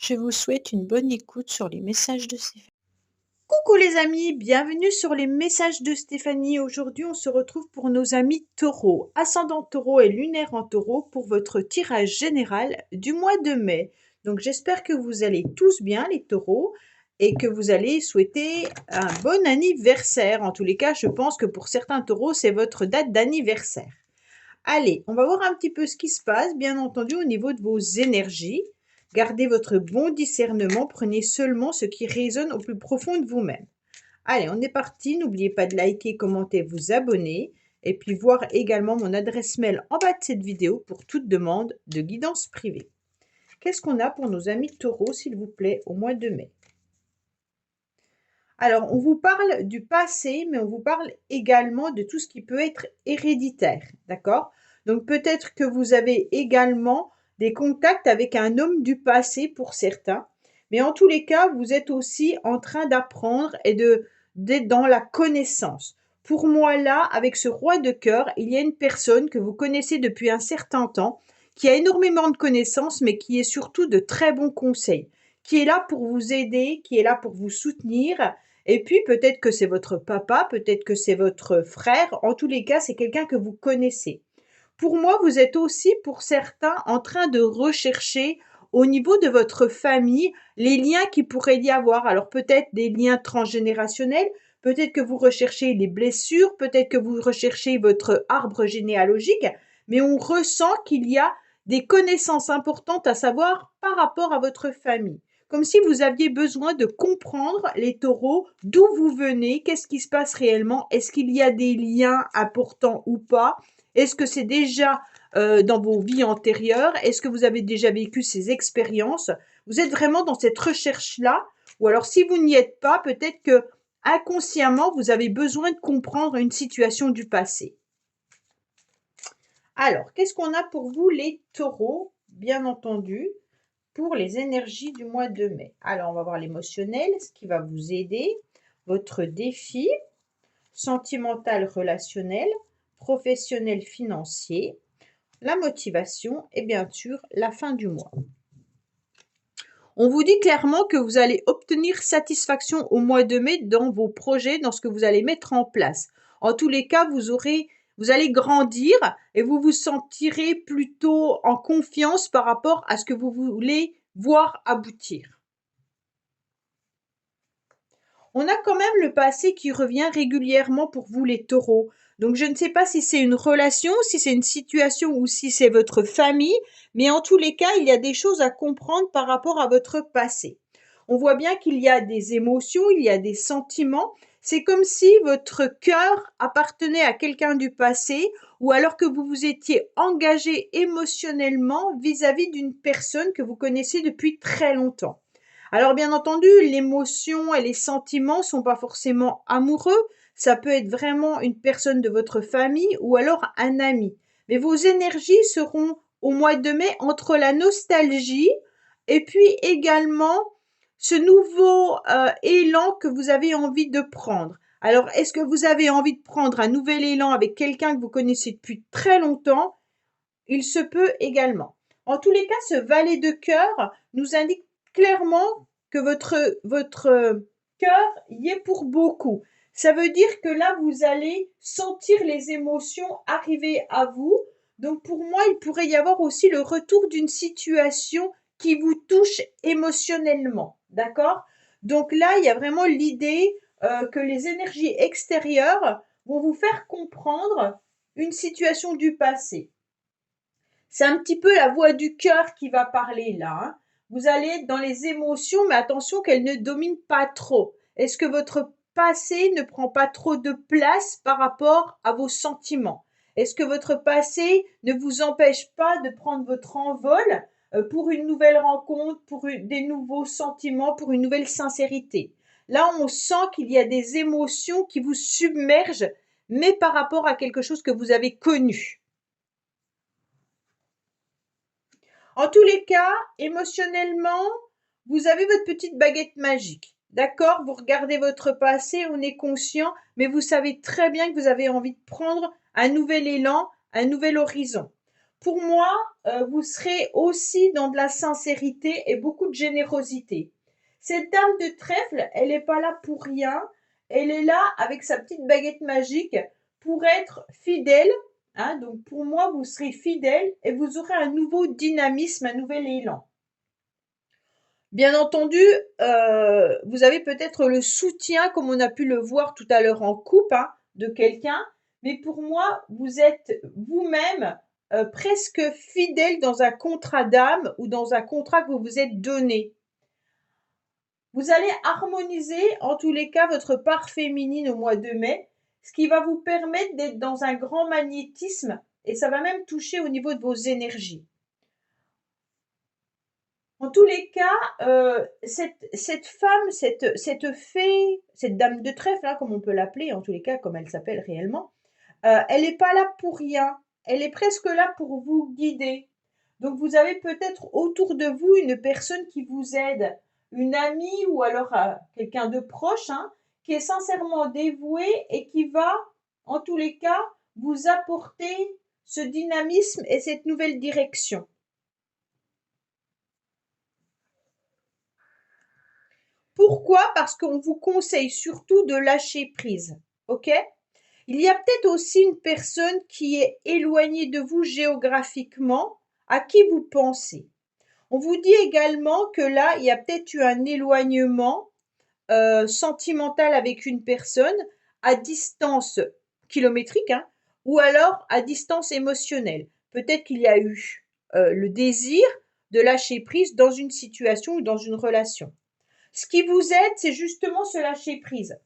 Je vous souhaite une bonne écoute sur les messages de Stéphanie. Coucou les amis, bienvenue sur les messages de Stéphanie. Aujourd'hui, on se retrouve pour nos amis taureaux, ascendant taureau et lunaire en taureau pour votre tirage général du mois de mai. Donc j'espère que vous allez tous bien les taureaux et que vous allez souhaiter un bon anniversaire. En tous les cas, je pense que pour certains taureaux, c'est votre date d'anniversaire. Allez, on va voir un petit peu ce qui se passe, bien entendu, au niveau de vos énergies. Gardez votre bon discernement, prenez seulement ce qui résonne au plus profond de vous-même. Allez, on est parti. N'oubliez pas de liker, commenter, vous abonner. Et puis voir également mon adresse mail en bas de cette vidéo pour toute demande de guidance privée. Qu'est-ce qu'on a pour nos amis taureaux, s'il vous plaît, au mois de mai? Alors, on vous parle du passé, mais on vous parle également de tout ce qui peut être héréditaire, d'accord? Donc, peut-être que vous avez également des contacts avec un homme du passé pour certains, mais en tous les cas, vous êtes aussi en train d'apprendre et d'être dans la connaissance. Pour moi, là, avec ce roi de cœur, il y a une personne que vous connaissez depuis un certain temps, qui a énormément de connaissances, mais qui est surtout de très bons conseils, qui est là pour vous aider, qui est là pour vous soutenir, et puis peut-être que c'est votre papa, peut-être que c'est votre frère. En tous les cas, c'est quelqu'un que vous connaissez. Pour moi, vous êtes aussi, pour certains, en train de rechercher au niveau de votre famille les liens qui pourraient y avoir. Alors peut-être des liens transgénérationnels, peut-être que vous recherchez les blessures, peut-être que vous recherchez votre arbre généalogique, mais on ressent qu'il y a des connaissances importantes à savoir par rapport à votre famille. Comme si vous aviez besoin de comprendre, les taureaux, d'où vous venez, qu'est-ce qui se passe réellement, est-ce qu'il y a des liens importants ou pas, est-ce que c'est déjà dans vos vies antérieures, est-ce que vous avez déjà vécu ces expériences, vous êtes vraiment dans cette recherche-là, ou alors si vous n'y êtes pas, peut-être que inconsciemment, vous avez besoin de comprendre une situation du passé. Alors, qu'est-ce qu'on a pour vous les taureaux, bien entendu, pour les énergies du mois de mai? Alors, on va voir l'émotionnel, ce qui va vous aider, votre défi, sentimental, relationnel, professionnel, financier, la motivation et bien sûr la fin du mois. On vous dit clairement que vous allez obtenir satisfaction au mois de mai dans vos projets, dans ce que vous allez mettre en place. En tous les cas, vous allez grandir et vous vous sentirez plutôt en confiance par rapport à ce que vous voulez voir aboutir. On a quand même le passé qui revient régulièrement pour vous les taureaux. Donc je ne sais pas si c'est une relation, si c'est une situation ou si c'est votre famille, mais en tous les cas, il y a des choses à comprendre par rapport à votre passé. On voit bien qu'il y a des émotions, il y a des sentiments. C'est comme si votre cœur appartenait à quelqu'un du passé ou alors que vous vous étiez engagé émotionnellement vis-à-vis d'une personne que vous connaissez depuis très longtemps. Alors bien entendu, l'émotion et les sentiments sont pas forcément amoureux, ça peut être vraiment une personne de votre famille ou alors un ami. Mais vos énergies seront au mois de mai entre la nostalgie et puis également ce nouveau élan que vous avez envie de prendre. Alors, est-ce que vous avez envie de prendre un nouvel élan avec quelqu'un que vous connaissez depuis très longtemps? Il se peut également. En tous les cas, ce valet de cœur nous indique clairement que votre cœur y est pour beaucoup. Ça veut dire que là, vous allez sentir les émotions arriver à vous. Donc pour moi, il pourrait y avoir aussi le retour d'une situation qui vous touche émotionnellement. D'accord? Donc là, il y a vraiment l'idée que les énergies extérieures vont vous faire comprendre une situation du passé. C'est un petit peu la voix du cœur qui va parler là, hein. Vous allez être dans les émotions, mais attention qu'elles ne dominent pas trop. Est-ce que votre passé ne prend pas trop de place par rapport à vos sentiments? Est-ce que votre passé ne vous empêche pas de prendre votre envol pour une nouvelle rencontre, pour des nouveaux sentiments, pour une nouvelle sincérité? Là, on sent qu'il y a des émotions qui vous submergent, mais par rapport à quelque chose que vous avez connu. En tous les cas, émotionnellement, vous avez votre petite baguette magique. D'accord? Vous regardez votre passé, on est conscient, mais vous savez très bien que vous avez envie de prendre un nouvel élan, un nouvel horizon. pour moi, vous serez aussi dans de la sincérité et beaucoup de générosité. Cette dame de trèfle, elle n'est pas là pour rien. Elle est là avec sa petite baguette magique pour être fidèle. Hein. Donc pour moi, vous serez fidèle et vous aurez un nouveau dynamisme, un nouvel élan. Bien entendu, vous avez peut-être le soutien, comme on a pu le voir tout à l'heure en couple, hein, de quelqu'un. Mais pour moi, vous êtes vous-même presque fidèle dans un contrat d'âme ou dans un contrat que vous vous êtes donné. Vous allez harmoniser, en tous les cas, votre part féminine au mois de mai, ce qui va vous permettre d'être dans un grand magnétisme et ça va même toucher au niveau de vos énergies. En tous les cas, cette femme, cette fée, cette dame de trèfle, hein, comme on peut l'appeler, en tous les cas, comme elle s'appelle réellement, elle n'est pas là pour rien. Elle est presque là pour vous guider. Donc, vous avez peut-être autour de vous une personne qui vous aide, une amie ou alors quelqu'un de proche, hein, qui est sincèrement dévoué et qui va, en tous les cas, vous apporter ce dynamisme et cette nouvelle direction. Pourquoi? Parce qu'on vous conseille surtout de lâcher prise. OK? Il y a peut-être aussi une personne qui est éloignée de vous géographiquement, à qui vous pensez. On vous dit également que là, il y a peut-être eu un éloignement sentimental avec une personne à distance kilométrique, hein, ou alors à distance émotionnelle. Peut-être qu'il y a eu le désir de lâcher prise dans une situation ou dans une relation. Ce qui vous aide, c'est justement ce lâcher prise.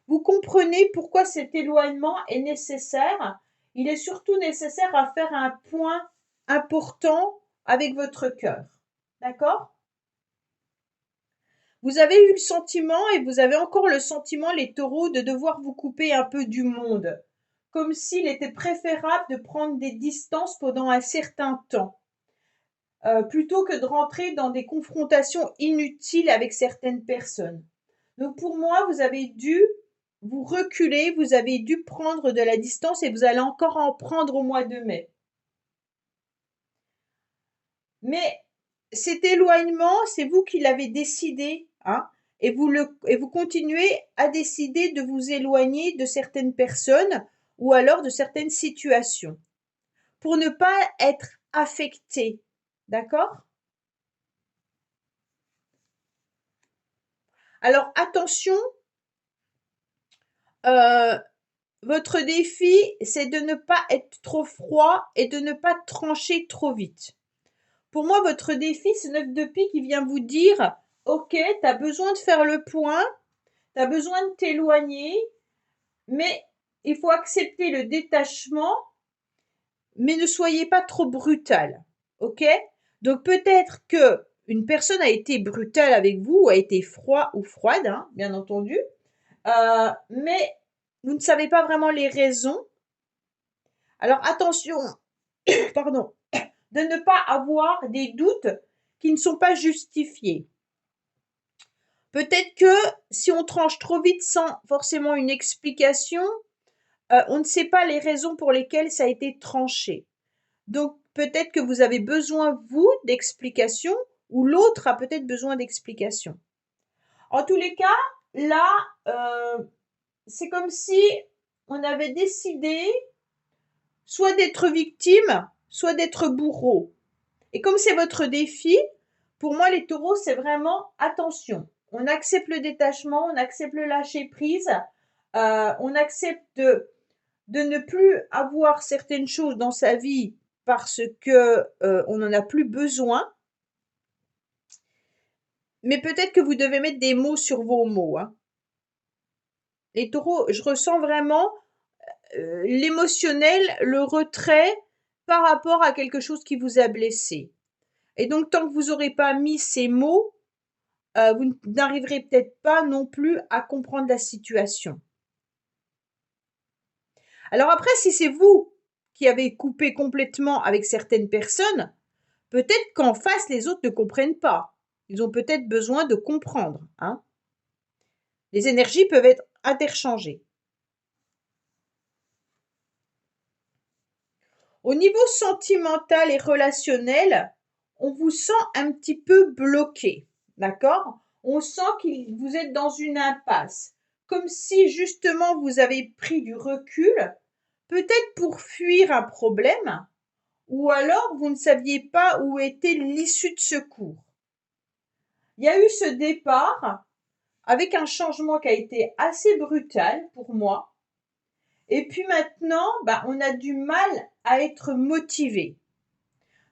Vous comprenez pourquoi cet éloignement est nécessaire. Il est surtout nécessaire à faire un point important avec votre cœur. D'accord? Vous avez eu le sentiment et vous avez encore le sentiment, les taureaux, de devoir vous couper un peu du monde. Comme s'il était préférable de prendre des distances pendant un certain temps. Plutôt que de rentrer dans des confrontations inutiles avec certaines personnes. Donc pour moi, vous avez dû vous reculer, vous avez dû prendre de la distance et vous allez encore en prendre au mois de mai. Mais cet éloignement, c'est vous qui l'avez décidé, hein, et vous continuez à décider de vous éloigner de certaines personnes ou alors de certaines situations pour ne pas être affecté. D'accord? Alors attention, votre défi, c'est de ne pas être trop froid et de ne pas trancher trop vite. Pour moi, votre défi, c'est 9 de pique qui vient vous dire, ok, tu as besoin de faire le point, tu as besoin de t'éloigner, mais il faut accepter le détachement, mais ne soyez pas trop brutal. Ok? Donc peut-être que une personne a été brutale avec vous, ou a été froid ou froide, hein, bien entendu, mais vous ne savez pas vraiment les raisons. Alors attention, pardon, de ne pas avoir des doutes qui ne sont pas justifiés. Peut-être que si on tranche trop vite sans forcément une explication, on ne sait pas les raisons pour lesquelles ça a été tranché. Donc peut-être que vous avez besoin, vous, d'explications, ou l'autre a peut-être besoin d'explications. En tous les cas, là, c'est comme si on avait décidé soit d'être victime, soit d'être bourreau. Et comme c'est votre défi, pour moi, les taureaux, c'est vraiment attention. On accepte le détachement, on accepte le lâcher prise, on accepte de ne plus avoir certaines choses dans sa vie parce que on n'en a plus besoin. Mais peut-être que vous devez mettre des mots sur vos mots. Hein. Les taureaux, je ressens vraiment l'émotionnel, le retrait par rapport à quelque chose qui vous a blessé. Et donc, tant que vous n'aurez pas mis ces mots, vous n'arriverez peut-être pas non plus à comprendre la situation. Alors après, si c'est vous qui avez coupé complètement avec certaines personnes, peut-être qu'en face, les autres ne comprennent pas. Ils ont peut-être besoin de comprendre. Hein. Les énergies peuvent être interchangées. Au niveau sentimental et relationnel, on vous sent un petit peu bloqué, d'accord? On sent que vous êtes dans une impasse, comme si justement vous avez pris du recul, peut-être pour fuir un problème, ou alors vous ne saviez pas où était l'issue de secours. Il y a eu ce départ avec un changement qui a été assez brutal pour moi. Et puis maintenant, on a du mal à être motivé.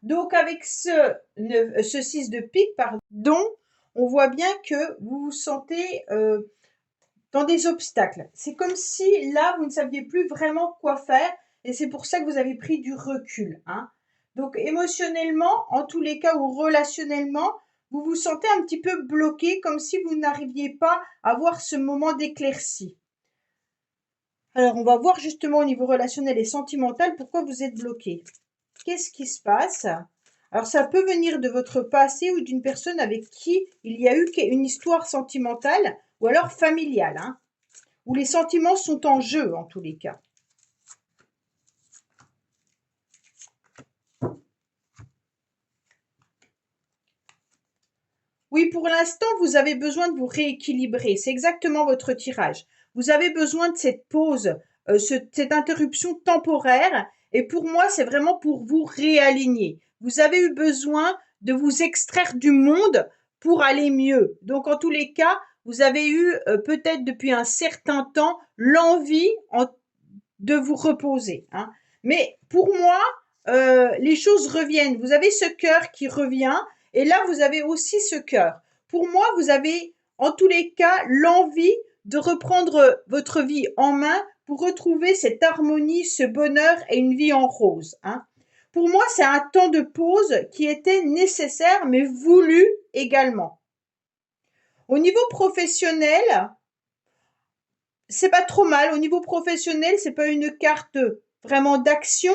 Donc avec ce 6 de pique, pardon, on voit bien que vous vous sentez dans des obstacles. C'est comme si là, vous ne saviez plus vraiment quoi faire et c'est pour ça que vous avez pris du recul, hein. Donc émotionnellement, en tous les cas, ou relationnellement, vous vous sentez un petit peu bloqué, comme si vous n'arriviez pas à avoir ce moment d'éclaircie. Alors, on va voir justement au niveau relationnel et sentimental pourquoi vous êtes bloqué. Qu'est-ce qui se passe? Alors, ça peut venir de votre passé ou d'une personne avec qui il y a eu une histoire sentimentale ou alors familiale, hein, où les sentiments sont en jeu en tous les cas. Oui, pour l'instant, vous avez besoin de vous rééquilibrer. C'est exactement votre tirage. Vous avez besoin de cette pause, cette interruption temporaire. Et pour moi, c'est vraiment pour vous réaligner. Vous avez eu besoin de vous extraire du monde pour aller mieux. Donc, en tous les cas, vous avez eu peut-être depuis un certain temps l'envie de vous reposer, hein. Mais pour moi, les choses reviennent. Vous avez ce cœur qui revient et là, vous avez aussi ce cœur. Pour moi, vous avez en tous les cas l'envie de reprendre votre vie en main pour retrouver cette harmonie, ce bonheur et une vie en rose, hein. Pour moi, c'est un temps de pause qui était nécessaire mais voulu également. Au niveau professionnel, c'est pas trop mal. Au niveau professionnel, c'est pas une carte vraiment d'action,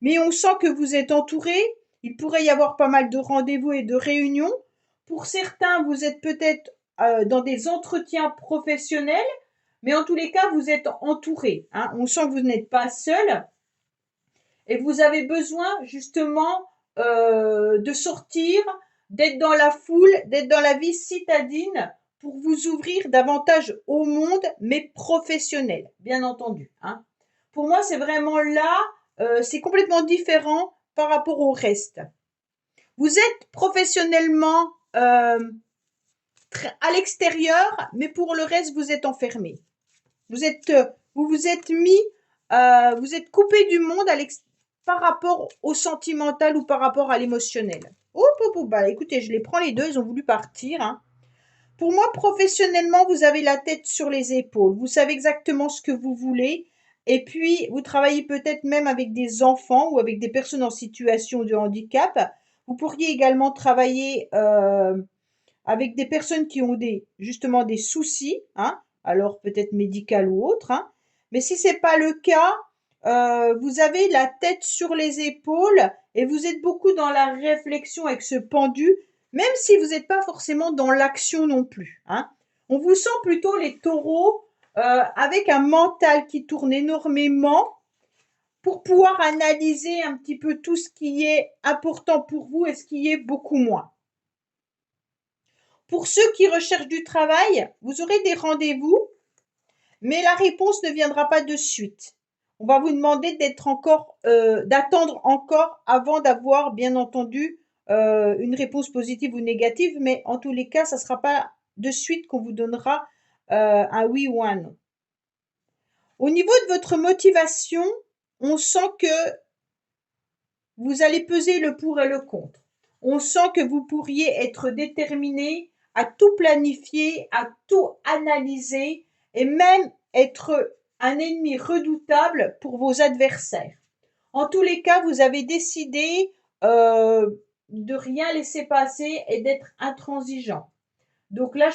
mais on sent que vous êtes entouré. Il pourrait y avoir pas mal de rendez-vous et de réunions. Pour certains, vous êtes peut-être dans des entretiens professionnels, mais en tous les cas, vous êtes entouré, hein. On sent que vous n'êtes pas seul et vous avez besoin justement de sortir, d'être dans la foule, d'être dans la vie citadine pour vous ouvrir davantage au monde, mais professionnel, bien entendu, hein. Pour moi, c'est vraiment là, c'est complètement différent par rapport au reste. Vous êtes professionnellement à l'extérieur, mais pour le reste, vous êtes enfermé. Vous vous êtes mis, vous êtes coupé du monde par rapport au sentimental ou par rapport à l'émotionnel. Écoutez, je les prends les deux, ils ont voulu partir, hein. Pour moi, professionnellement, vous avez la tête sur les épaules. Vous savez exactement ce que vous voulez. Et puis, vous travaillez peut-être même avec des enfants ou avec des personnes en situation de handicap. Vous pourriez également travailler avec des personnes qui ont justement des soucis, hein, alors peut-être médical ou autre, hein. Mais si c'est pas le cas, vous avez la tête sur les épaules et vous êtes beaucoup dans la réflexion avec ce pendu, même si vous n'êtes pas forcément dans l'action non plus, hein. On vous sent plutôt les taureaux avec un mental qui tourne énormément pour pouvoir analyser un petit peu tout ce qui est important pour vous et ce qui est beaucoup moins. Pour ceux qui recherchent du travail, vous aurez des rendez-vous, mais la réponse ne viendra pas de suite. On va vous demander d'attendre encore avant d'avoir, bien entendu, une réponse positive ou négative, mais en tous les cas, ça ne sera pas de suite qu'on vous donnera un oui ou un non. Au niveau de votre motivation, on sent que vous allez peser le pour et le contre. On sent que vous pourriez être déterminé à tout planifier, à tout analyser et même être un ennemi redoutable pour vos adversaires. En tous les cas, vous avez décidé de rien laisser passer et d'être intransigeant. Donc là,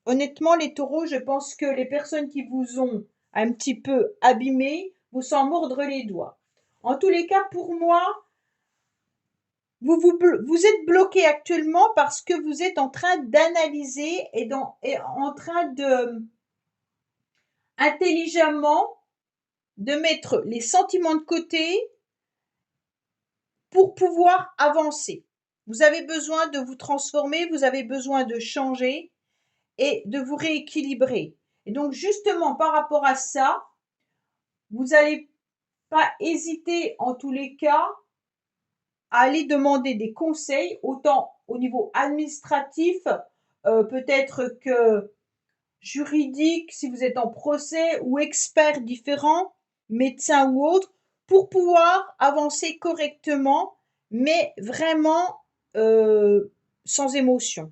honnêtement, les taureaux, je pense que les personnes qui vous ont un petit peu abîmé vous s'en mordre les doigts. En tous les cas, pour moi, vous êtes bloqué actuellement parce que vous êtes en train d'analyser et en train de intelligemment de mettre les sentiments de côté pour pouvoir avancer. Vous avez besoin de vous transformer, vous avez besoin de changer et de vous rééquilibrer. Et donc justement, par rapport à ça, vous n'allez pas hésiter en tous les cas à aller demander des conseils, autant au niveau administratif, peut-être que juridique, si vous êtes en procès, ou experts différents, médecins ou autres, pour pouvoir avancer correctement, mais vraiment sans émotion.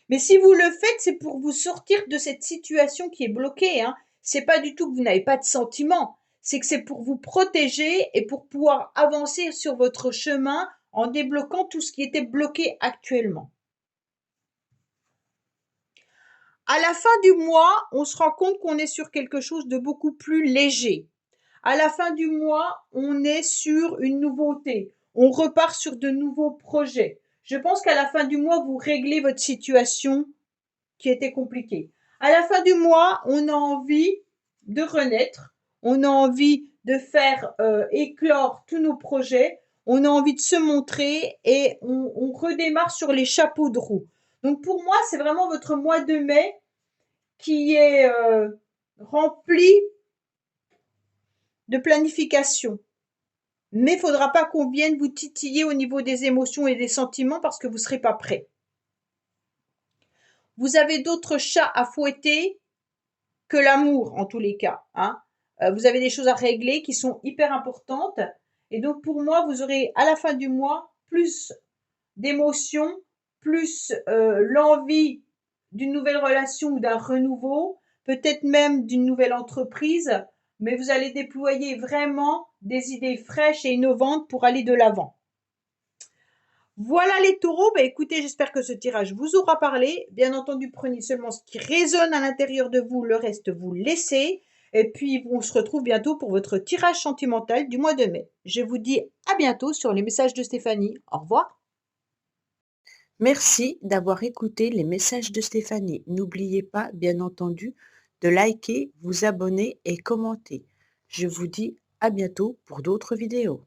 Mais si vous le faites, c'est pour vous sortir de cette situation qui est bloquée, hein. C'est pas du tout que vous n'avez pas de sentiments, c'est que c'est pour vous protéger et pour pouvoir avancer sur votre chemin en débloquant tout ce qui était bloqué actuellement. À la fin du mois, on se rend compte qu'on est sur quelque chose de beaucoup plus léger. À la fin du mois, on est sur une nouveauté. On repart sur de nouveaux projets. Je pense qu'à la fin du mois, vous réglez votre situation qui était compliquée. À la fin du mois, on a envie de renaître. On a envie de faire éclore tous nos projets. On a envie de se montrer et on redémarre sur les chapeaux de roue. Donc pour moi, c'est vraiment votre mois de mai qui est rempli de planification. Mais il ne faudra pas qu'on vienne vous titiller au niveau des émotions et des sentiments parce que vous ne serez pas prêt. Vous avez d'autres chats à fouetter que l'amour en tous les cas, hein. Vous avez des choses à régler qui sont hyper importantes. Et donc pour moi, vous aurez à la fin du mois plus d'émotions, plus l'envie d'une nouvelle relation ou d'un renouveau, peut-être même d'une nouvelle entreprise, mais vous allez déployer vraiment des idées fraîches et innovantes pour aller de l'avant. Voilà les taureaux, écoutez, j'espère que ce tirage vous aura parlé. Bien entendu, prenez seulement ce qui résonne à l'intérieur de vous, le reste vous laissez. Et puis, on se retrouve bientôt pour votre tirage sentimental du mois de mai. Je vous dis à bientôt sur les messages de Stéphanie. Au revoir. Merci d'avoir écouté les messages de Stéphanie. N'oubliez pas, bien entendu, de liker, vous abonner et commenter. Je vous dis à bientôt pour d'autres vidéos.